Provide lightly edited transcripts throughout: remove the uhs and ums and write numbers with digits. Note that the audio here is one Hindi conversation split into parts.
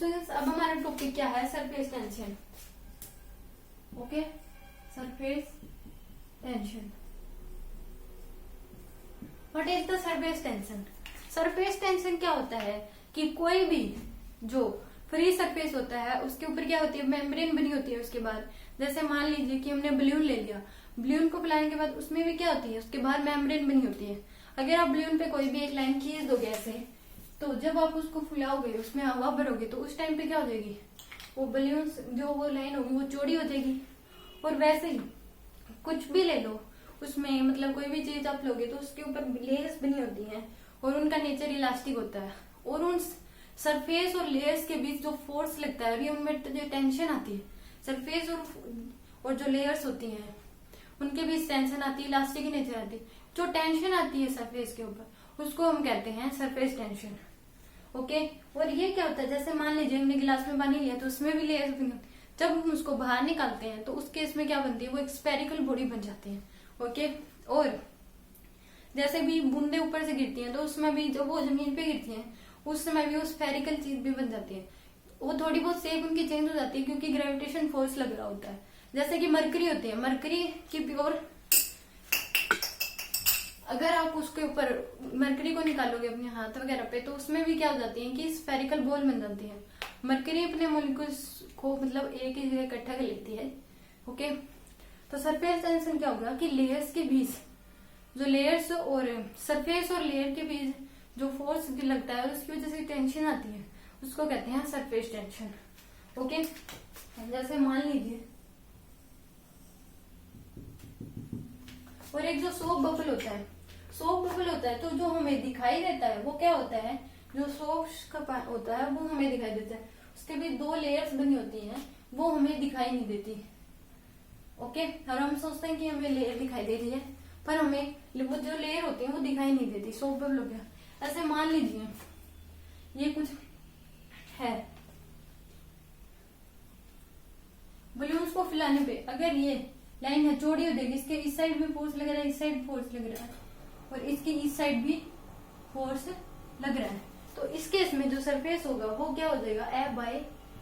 स्टूडेंट्स अब हमारा टॉपिक क्या है, surface tension. Okay, surface tension. What is the surface tension? Surface tension क्या होता है कि कोई भी जो फ्री सरफेस होता है उसके ऊपर क्या होती है, मेम्ब्रेन बनी होती है। उसके बाद जैसे मान लीजिए कि हमने बलून ले लिया, बलून को फैलाने के बाद उसमें भी क्या होती है, उसके बाहर मेम्ब्रेन बनी होती है। अगर आप बलून पे कोई भी एक लाइन खींच दोगे ऐसे, तो जब आप उसको फुलाओगे, उसमें हवा भरोगे, तो उस टाइम पे क्या हो जाएगी, वो बलून जो वो लाइन होगी वो चौड़ी हो जाएगी। और वैसे ही कुछ भी ले लो, उसमें मतलब कोई भी चीज आप लोगे तो उसके ऊपर लेयर्स बनी होती हैं और उनका नेचर इलास्टिक होता है। और उन सरफेस और लेयर्स के बीच जो फोर्स लगता है और ये उनमें जो टेंशन आती है, सरफेस और जो लेयर्स होती हैं उनके बीच टेंशन आती है, इलास्टिक की नेचर आती है। जो टेंशन आती है सरफेस के ऊपर उसको हम कहते हैं सरफेस टेंशन। ओके, और ये क्या होता है, जैसे मान लीजिए हमने गिलास में पानी लिया तो उसमें भी लेयर्स बनी होती है। जब हम उसको बाहर निकालते हैं तो उसके इसमें क्या बनती है, वो एक स्फेरिकल बॉडी बन जाती है। ओके, और जैसे भी बूंदे ऊपर से गिरती हैं तो उसमें भी जब वो जमीन पे गिरती हैं उस समय भी वो स्फेरिकल चीज भी बन जाती है। वो थोड़ी बहुत शेप उनकी चेंज हो जाती है क्योंकि ग्रेविटेशन फोर्स लग रहा होता है। जैसे कि मरकरी होती है, मरकरी की प्योर, अगर आप उसके ऊपर मरकरी को निकालोगे अपने हाथ वगैरह पे तो उसमें भी क्या हो जाती है कि स्फेरिकल बॉल बन जाती है। मरकरी अपने मॉलिक्यूल्स को मतलब एक ही जगह इकट्ठा कर लेती है। ओके, तो सरफेस टेंशन क्या होगा कि लेयर्स के बीच जो लेयर्स और सरफेस और लेयर के बीच जो फोर्स लगता है उसकी वजह से टेंशन आती है, उसको कहते हैं सरफेस टेंशन। ओके, जैसे मान लीजिए, और एक जो सोप बबल होता है, सोप बबल होता है तो जो हमें दिखाई देता है वो क्या होता है, जो सोप का होता है वो हमें दिखाई देता है, उसके भी दो लेयर्स बनी होती हैं, वो हमें दिखाई नहीं देती। ओके, और हम सोचते हैं कि हमें लेयर दिखाई दे रही है पर हमें वो जो लेयर होती है वो दिखाई नहीं देती, सोप बबल हो गया। ऐसे मान लीजिए ये कुछ है, बलून्स को फैलाने पे अगर ये लाइन है चौड़ी हो जाएगी, इसके इस साइड भी फोर्स लग रहा है, इस साइड फोर्स लग रहा है और इसकी इस साइड भी फोर्स लग रहा है, तो इस केस में जो सरफेस होगा वो क्या हो जाएगा, F by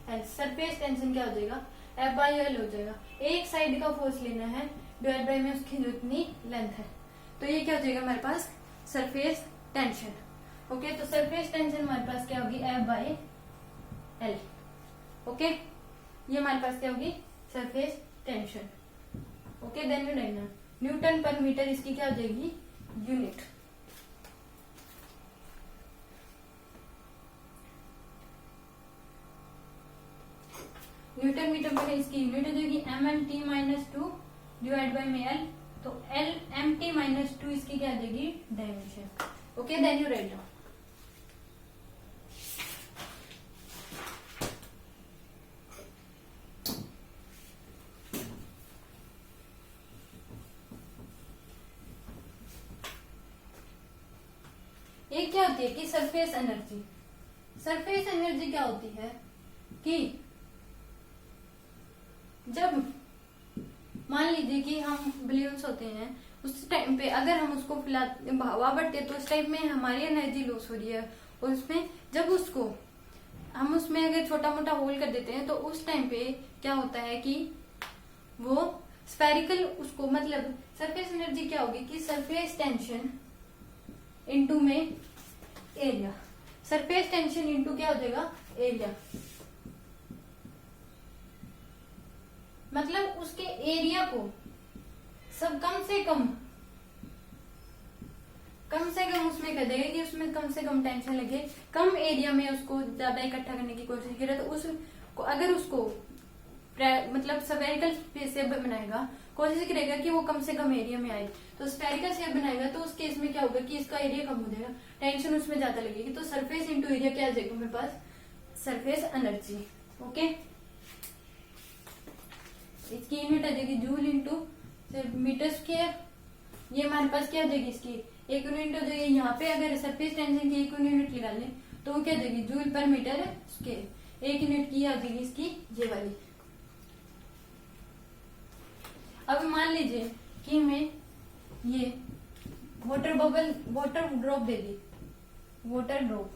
L. Surface tension क्या हो जाएगा, F बाई एल हो जाएगा। एक साइड का फोर्स लेना है डिवाइड बाई में उसकी जितनी लेंथ है, तो ये क्या हो जाएगा हमारे पास सरफेस टेंशन। ओके, तो सरफेस टेंशन हमारे पास क्या होगी, F बाई एल। ओके, ये हमारे पास क्या होगी, surface tension. Okay, then you write newton per metre इसकी क्या हो जाएगी, यूनिट। न्यूटन मीटर पर इसकी यूनिट हो जाएगी MMT माइनस 2 डिवाइड बाई में एल, तो LMT माइनस 2 इसकी क्या हो जाएगी, dimension. Okay, then you write down. एक क्या होती है कि सरफेस एनर्जी। सरफेस एनर्जी क्या होती है कि जब मान लीजिए कि हम बलून्स होते हैं उस टाइम पे अगर हम उसको हवा बढ़ते हैं तो उस टाइम में हमारी एनर्जी लॉस हो रही है, और उसमें जब उसको हम उसमें अगर छोटा मोटा होल कर देते हैं तो उस टाइम पे क्या होता है कि वो स्फेरिकल उसको मतलब सरफेस एनर्जी क्या होगी कि सरफेस टेंशन इनटू में एरिया। सरफेस टेंशन इनटू क्या हो जाएगा, एरिया, मतलब उसके एरिया को सब कम से कम उसमें कर देगा कि उसमें कम से कम टेंशन लगे, कम एरिया में उसको ज्यादा इकट्ठा करने की कोशिश करे। तो उसको अगर उसको मतलब स्फेरिकल शेप बनाएगा, कोशिश करेगा कि वो कम से कम एरिया में आए, तो स्फेरिकल शेप बनाएगा तो उस केस में क्या होगा कि इसका एरिया कम हो जाएगा, टेंशन उसमें ज्यादा लगेगी, तो सरफेस इंटू एरिया क्या आ जाएगा मेरे पास, सरफेस एनर्जी। ओके, इसकी यूनिट आ जाएगी जूल इंटू मीटर स्क्वायर। ये हमारे पास क्या आ जाएगी, इसकी एक यूनिट हो जाएगी। यहाँ पे अगर सरफेस टेंशन की एक यूनिट निकाल लें तो वो क्या आ जाएगी, जूल पर मीटर स्क्वायर। एक यूनिट की आ जाएगी इसकी ये वाली। अब मान लीजिए कि मैं ये वाटर ड्रॉप दे दी, वाटर ड्रॉप,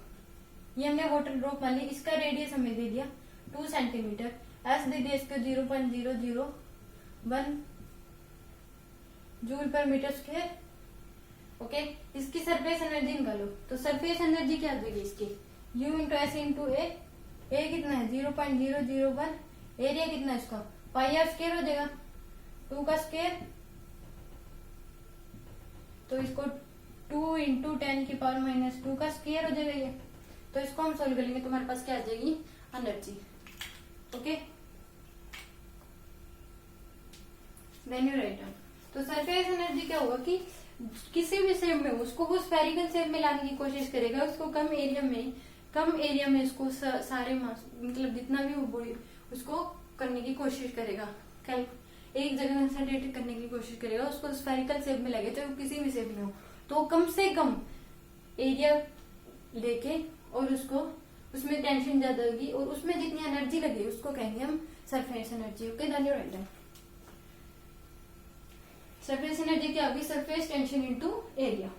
ये हमने वाटर ड्रॉप मान ली, इसका रेडियस हमें दे दिया 2 सेंटीमीटर, एस दे दिया इसको 0.001 joule per metre square. Okay, इसकी सरफेस एनर्जी निकालो, तो सरफेस एनर्जी क्या देगी इसकी, U into s into a कितना है 0.001, एरिया कितना है इसका पाई आर स्क्वायर हो जाएगा 2 का स्क्वायर, तो इसको 2 इंटू 10⁻⁻² का स्क्वायर हो जाएगा ये। तो इसको हम सोल्व करेंगे तो हमारे पास क्या आ जाएगी energy. Okay, then you write down. तो सरफेस एनर्जी क्या होगा कि किसी भी शेप में उसको वो स्फेरिकल शेप में लाने की कोशिश करेगा, उसको कम एरिया में उसको सारे मास मतलब जितना भी वो बॉडी उसको करने की कोशिश करेगा, एक जगह कंसंट्रेट करने की कोशिश करेगा, उसको स्फेरिकल शेप में लगे चाहे वो किसी भी शेप में हो, तो कम से कम एरिया लेके और उसको उसमें टेंशन ज्यादा होगी और उसमें जितनी एनर्जी लगे उसको कहेंगे हम surface energy. Okay, then you write down. Surface energy क्या होगी, सरफेस टेंशन इनटू एरिया।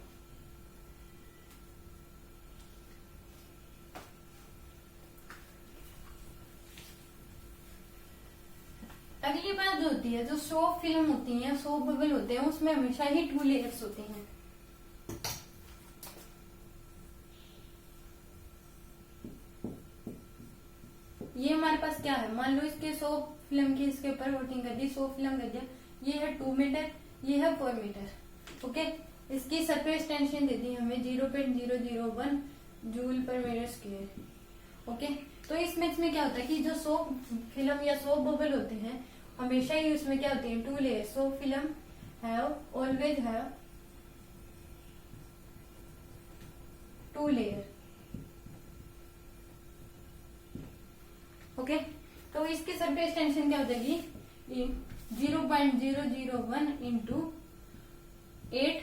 अगली बात जो होती है, जो सोप फिल्म होती है, सोप बबल होते हैं, उसमें हमेशा ही 2 लेयर्स होती हैं। ये हमारे पास क्या है, मान लो इसके सोप फिल्म की इसके ऊपर कोटिंग कर दी, सोप फिल्म कर दिया, ये है 2 मीटर, ये है 4 मीटर। ओके, इसकी सरफेस टेंशन दे दी हमें 0.001 joule per metre square. Okay, तो इसमें क्या होता है कि जो सोप फिल्म या सोप बबल होते हैं हमेशा ही उसमें क्या होती है 2 layer, soap film have always have 2 layer. Okay, तो इसकी सरफेस टेंशन क्या हो जाएगी 0.001 इंटू 8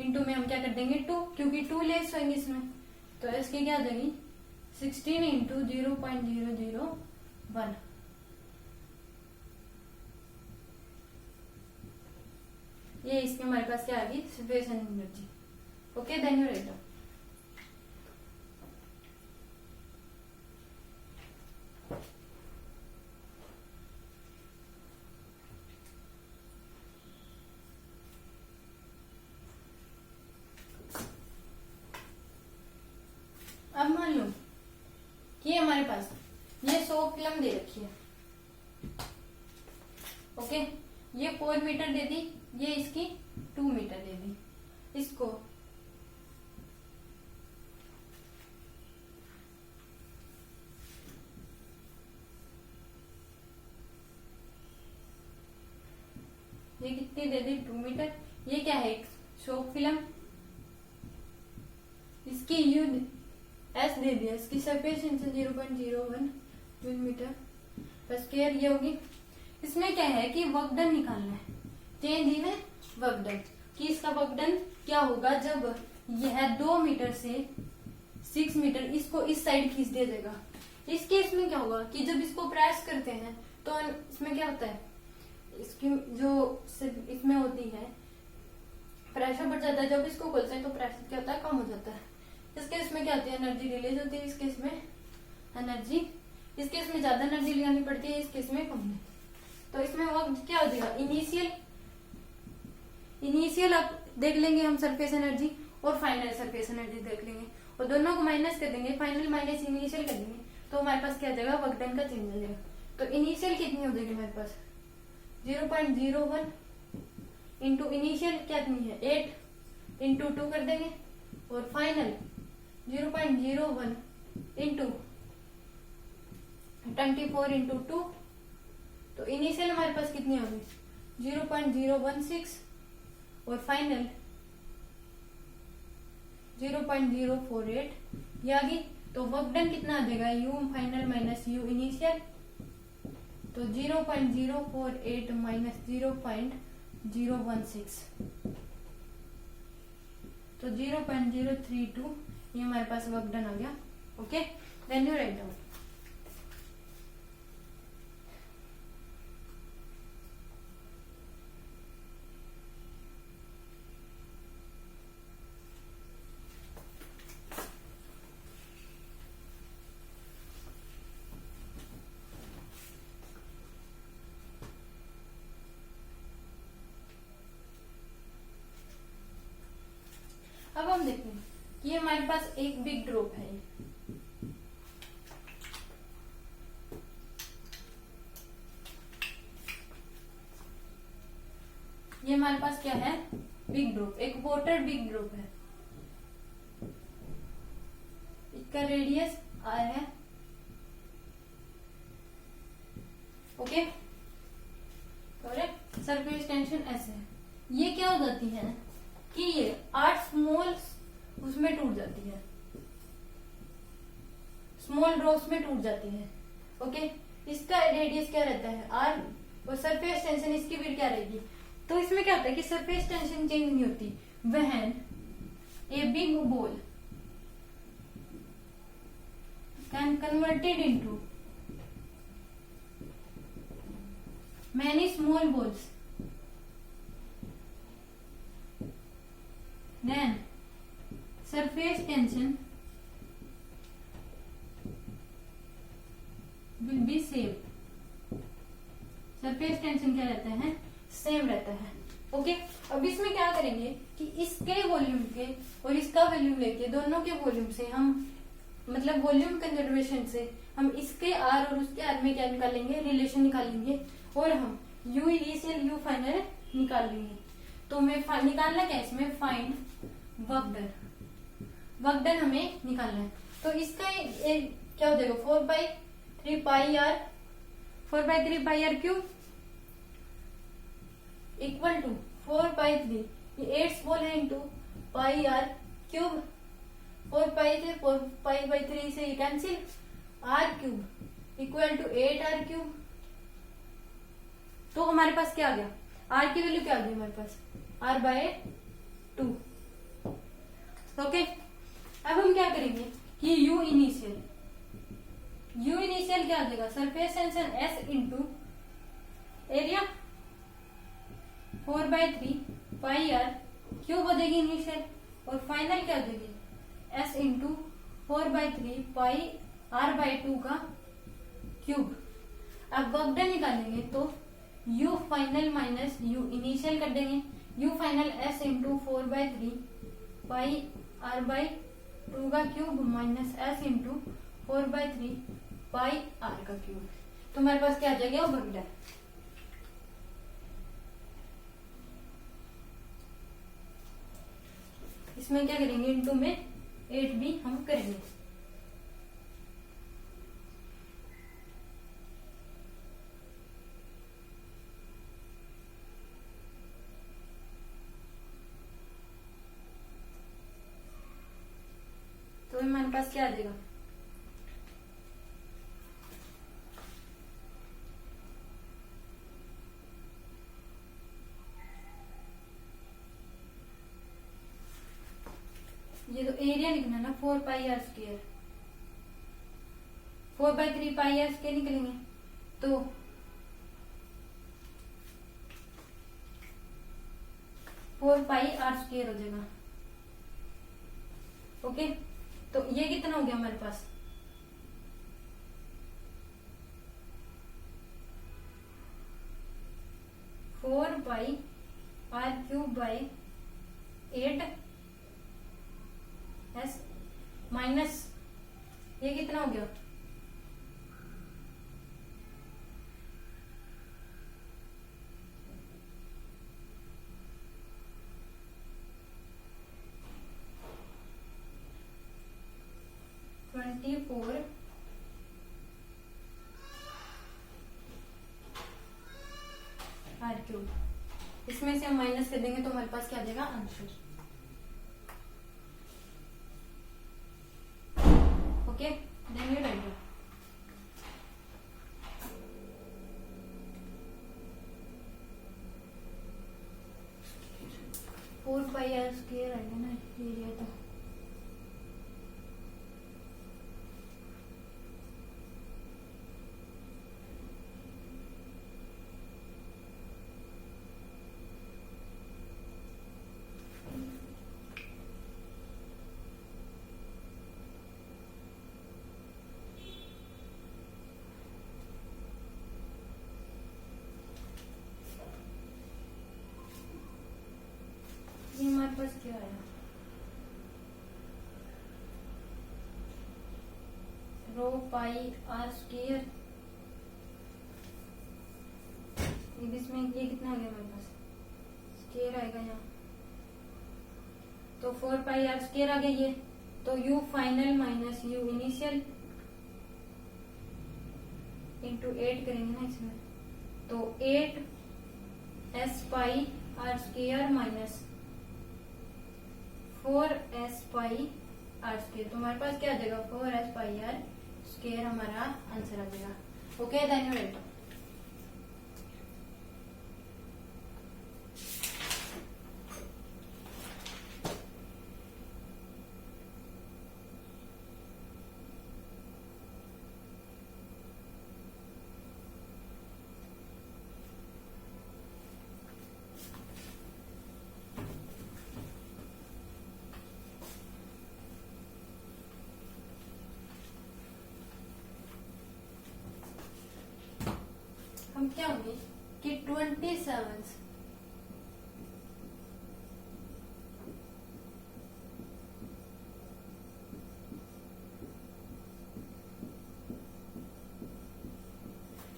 इंटू में हम क्या कर देंगे 2, क्योंकि 2 लेयर्स होंगे इसमें, तो इसकी क्या हो जाएगी 16 इंटू 0.001। ये इसके हमारे पास क्या आ गई surface energy. Okay, then you write down. अब मान लो कि हमारे पास ये 100 फिल्म दे रखी है। ओके, ये 4 मीटर दे दी, ये इसकी 2 मीटर दे दी, इसको ये कितनी दे दी 2 मीटर। ये क्या है शॉक फिल्म, इसकी यू एस दे दिया, इसकी सरफेस टेंशन 0.01 जूल मीटर पर स्क्वायर ये होगी। इसमें क्या है कि वर्क डन निकालना है, चेंज इन वर्क डन, कि इसका वर्क डन क्या होगा जब यह 2 मीटर से 6 मीटर इसको इस साइड खींच दिया जाएगा। इस केस में क्या होगा कि जब इसको प्रेस करते हैं तो इसमें क्या होता है, इसकी जो इसमें होती है प्रेशर बढ़ जाता है, जब इसको खोलते हैं तो प्रेशर क्या होता है कम हो जाता है। इस केस में क्या होती है एनर्जी रिलीज होती है, इस केस में एनर्जी, इस केस में ज्यादा एनर्जी लगानी पड़ती है, इस केस में कम नहीं। तो इसमें वक्त क्या हो जाएगा इनिशियल आप देख लेंगे हम सरफेस एनर्जी और फाइनल सरफेस एनर्जी देख लेंगे और दोनों को माइनस कर देंगे, फाइनल माइनस इनिशियल कर देंगे तो हमारे पास क्या आ जाएगा वर्क डन का चेंज आ जाएगा। तो इनिशियल कितनी हो जाएगी हमारे पास 0.01 इंटू इनिशियल कितनी है 8 इंटू 2 कर देंगे और फाइनल 0.01 इंटू 24 इंटू 2। तो इनिशियल हमारे पास कितनी होगी 0.016 और फाइनल 0.048 ये आ गई। तो वर्क डन कितना आ जाएगा you final minus u initial, तो 0.048 माइनस 0.016 तो 0.032 ये हमारे पास वर्क डन आ गया। Okay, then you write down. पास एक बिग ड्रॉप है। ये हमारे पास क्या है, बिग ड्रॉप, एक वाटर बिग ड्रॉप है। इसका रेडियस आर है। Okay, correct. सरफेस टेंशन ऐसे है। ये क्या हो जाती है कि ये 8 स्मॉल उसमें टूट जाती है, स्मॉल ड्रॉप्स में टूट जाती है। ओके, इसका रेडियस क्या रहता है, आर, और सरफेस टेंशन इसकी भी क्या रहेगी। तो इसमें क्या होता है कि सरफेस टेंशन चेंज नहीं होती when a big ball can converted into many small balls, then surface tension will be same। Surface tension क्या रहता है, सेम रहता है। ओके, अब इसमें क्या करेंगे कि इसके वॉल्यूम के और इसका वॉल्यूम लेके, दोनों के वॉल्यूम से हम, मतलब वॉल्यूम कंजर्वेशन से हम इसके आर और उसके आर में क्या निकालेंगे, रिलेशन निकालेंगे, और हम यू इनिशियल यू फाइनल निकाल लेंगे। तो हमें निकालना क्या है इसमें, find work done. Work done हमें निकालना है। तो इसका क्या हो जाएगा, 4/3 pi R, 4/3 pi are cube equal to 4/3, ये 8 स्मॉल है इंटू पाई आर क्यूब, 4/3 से cancel, r cube equal to 8 r cube. तो हमारे पास क्या आ गया, आर की वैल्यू क्या आ गई हमारे पास, r/2। ओके, अब हम क्या करेंगे कि यू इनिशियल क्या आ जाएगा, surface tension s into area 4/3 pi are cube हो जाएगी इनिशियल, और फाइनल क्या हो जाएगी s इंटू 4/3 पाई r/2 का क्यूब। अब वर्क डन निकालेंगे तो u final minus u initial कर देंगे, u फाइनल s इंटू 4/3 पाई r/2 का क्यूब माइनस s इंटू 4/3 पाई r का क्यूब। तो हमारे पास क्या आ जाएगा, वर्क डन। इसमें क्या करेंगे, इंटू में 8 भी हम करेंगे। तो हमारे पास क्या आ जाएगा, ये तो एरिया निकलना ना 4πr², 4/3 पाई आर स्क्वायर निकलेंगे, तो 4πr² हो जाएगा। ओके, तो ये कितना हो गया हमारे पास, four pi are cube by 8 S minus ये कितना हो गया, ट्वेंटी फोर आर क्यूब। इसमें से हम माइनस कर देंगे तो हमारे पास क्या आ जाएगा, answer. Okay, then you write 4πr² आएगा ना एरिया तो। ये हमारे पास क्या आया, रो पाई आर स्क्वायर, इसमें ये कितना आ गया मेरे पास, स्क्वायर आएगा यहाँ, तो 4 पाई आर स्क्वायर आ गई है। तो u final minus u initial into 8 करेंगे ना इसमें, तो 8 s pi r square minus 4 s pi r square, तो हमारे पास क्या आ जाएगा 4 एस पाई आर स्क्वायर हमारा आंसर आ जाएगा। Okay then you write. हम क्या होंगे कि 27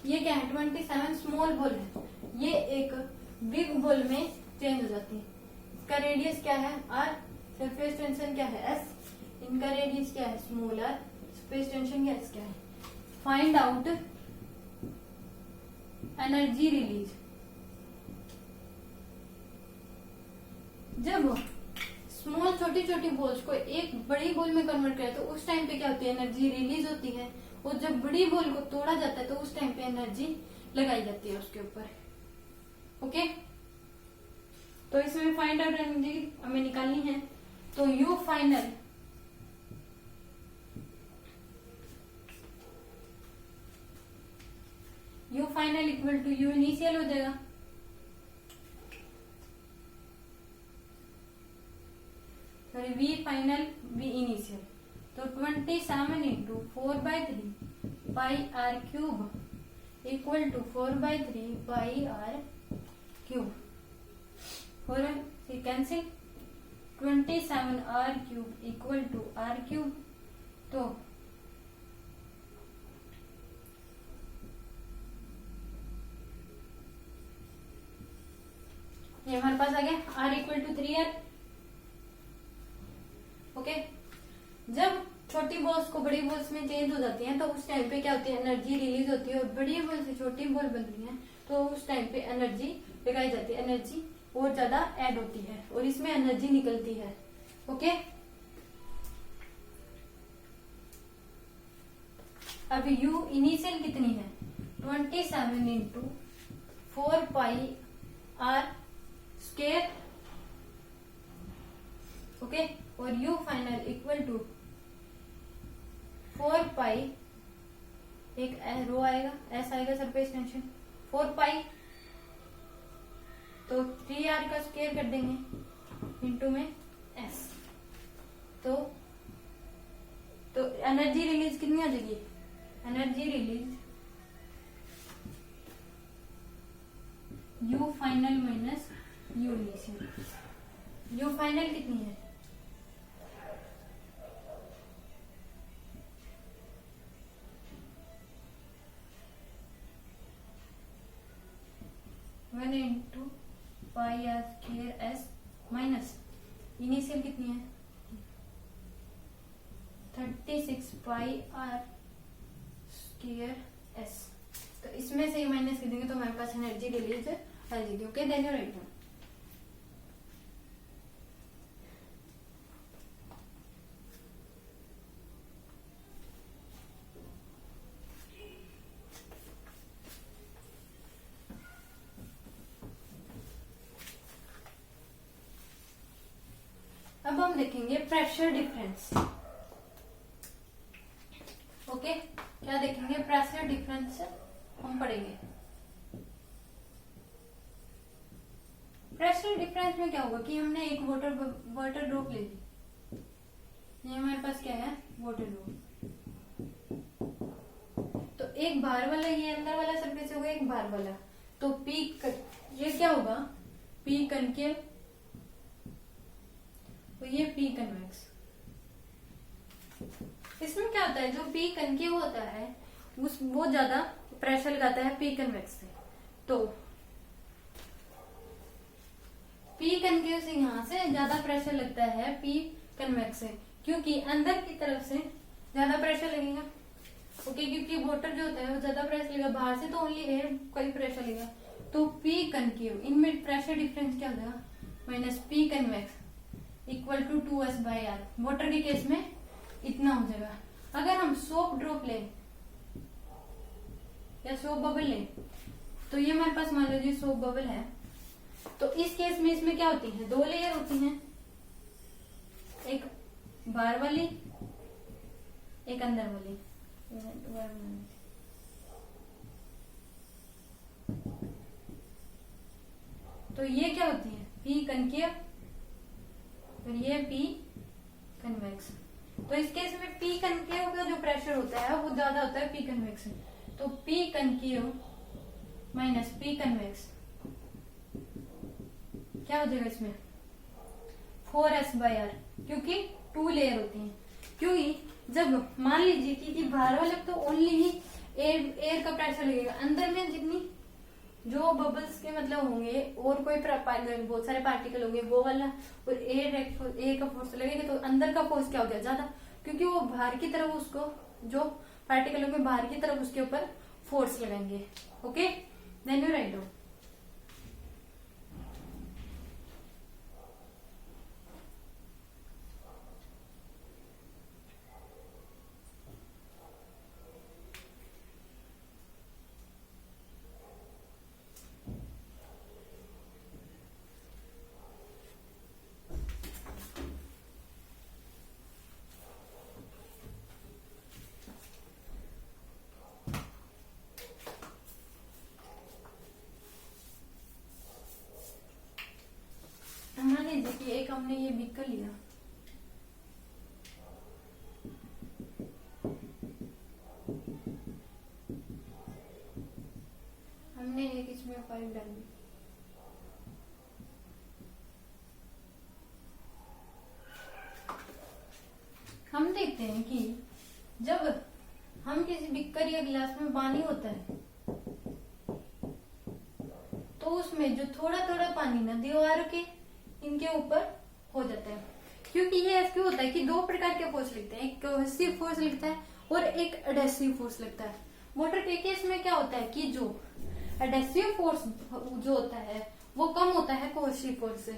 ये क्या है 27 स्मॉल बॉल है, ये एक बिग बॉल में चेंज हो जाती है। इसका रेडियस क्या है आर, सरफेस टेंशन क्या है एस, इनका रेडियस क्या है स्मॉल आर, सरफेस टेंशन क्या है, फाइंड आउट एनर्जी रिलीज। जब स्मॉल छोटी छोटी बॉल्स को एक बड़ी बॉल में कन्वर्ट करें तो उस टाइम पे क्या होती है एनर्जी रिलीज होती है, और जब बड़ी बॉल को तोड़ा जाता है तो उस टाइम पे एनर्जी लगाई जाती है उसके ऊपर। ओके, तो इसमें फाइंड आउट एनर्जी हमें निकालनी है, तो u final u final equal to u initial हो जाएगा, sorry v final v initial, तो 27 into 4/3 pi are cube equal to 4/3 pi are cube, हो रहा है cancel, 27 r cube equal to r cube, तो ये हमारे पास आ गया r equal to 3r। Okay, जब छोटी बॉल्स को बड़ी बॉल्स में चेंज हो जाती हैं तो उस टाइम पे क्या होती है एनर्जी रिलीज होती है, और बड़ी बॉल से छोटी बॉल बनती है तो उस टाइम पे एनर्जी लगाई जाती है, एनर्जी और ज्यादा ऐड होती है और इसमें एनर्जी निकलती है। ओके, अब यू इनिशियल कितनी है 27 into 4 pi r square, okay, और u final equal to 4 pi, एक रो आएगा एस आएगा सरफेस टेंशन 4 पाई, तो 3r का स्क्वायर कर देंगे इंटू में एस, तो एनर्जी रिलीज कितनी आ जाएगी, energy release u final minus u initial, u final कितनी है 1 into pi r square s minus initial कितनी है 36 पाई आर स्क्वायर एस, तो इसमें से माइनस कर देंगे तो हमारे पास एनर्जी रिलीज आ जाएगी। Okay then you write down. अब हम देखेंगे प्रेशर डिफरेंस। ओके, क्या देखेंगे प्रेशर डिफरेंस हम पढ़ेंगे। प्रेशर डिफरेंस में क्या होगा कि हमने एक वाटर ड्रॉप ले ली, ये हमारे पास क्या है वाटर ड्रॉप, तो एक बाहर वाला ये अंदर वाला सरफेस होगा, एक बाहर वाला, तो पीक ये क्या होगा पी कनकेव, तो ये पी कन्वेक्स। इसमें क्या क्या होता है, जो पी कनकेव होता है वो ज्यादा प्रेशर लगाता है पी कन्वेक्स से। तो पी कनकेव से यहाँ से ज्यादा प्रेशर लगता है पी कन्वेक्स से, क्योंकि अंदर की तरफ से ज्यादा प्रेशर लगेगा। ओके, क्योंकि वाटर जो होता है वो ज्यादा प्रेशर लगेगा, बाहर से तो ओनली एयर का ही प्रेशर लगेगा। तो पी कनकेव, इनमें प्रेशर डिफरेंस क्या हो जाएगा, minus p convex equal to 2s/r। Water के केस में इतना हो जाएगा। अगर हम सोप ड्रॉप लें या सोप बबल लें, तो ये हमारे पास मान लीजिए सोप बबल है, तो इस केस में इसमें क्या होती है, 2 लेयर होती हैं, एक बाहर वाली एक अंदर वाली। तो ये क्या होती है, पी कनकेव, फिर ये पी कन्वेक्स। तो इस केस में पी कनकेव का जो प्रेशर होता है वो ज्यादा होता है पी कन्वेक्स से। तो p concave minus p convex क्या हो जाएगा इसमें, 4s/r, क्योंकि 2 लेयर होती हैं। क्योंकि जब मान लीजिए कि बाहर वाले तो ओनली ही एयर का प्रेशर लगेगा, अंदर में जितनी जो बबल्स के मतलब होंगे और कोई बहुत सारे पार्टिकल होंगे वो वाला, और एयर का फोर्स लगेगा, तो अंदर का फोर्स क्या हो गया ज्यादा, क्योंकि वो बाहर की तरफ उसको जो पार्टिकल होंगे बाहर की तरफ उसके ऊपर फोर्स लगाएंगे। Okay, then you write down. मान लीजिए कि एक हमने ये बीकर लिया, हमने एक इसमें पाइप डाल दी, हम देखते हैं कि जब हम किसी बीकर या गिलास में पानी होता है तो उसमें जो थोड़ा थोड़ा पानी ना दीवार के इनके ऊपर हो जाता है, क्योंकि ये ऐसे होता है कि 2 प्रकार के फोर्स लगते हैं, एक कोहेसिव फोर्स लगता है और एक एडहेसिव फोर्स लगता है। मोटर के केस में क्या होता है कि जो एडहेसिव फोर्स जो होता है वो कम होता है कोहेसिव फोर्स से,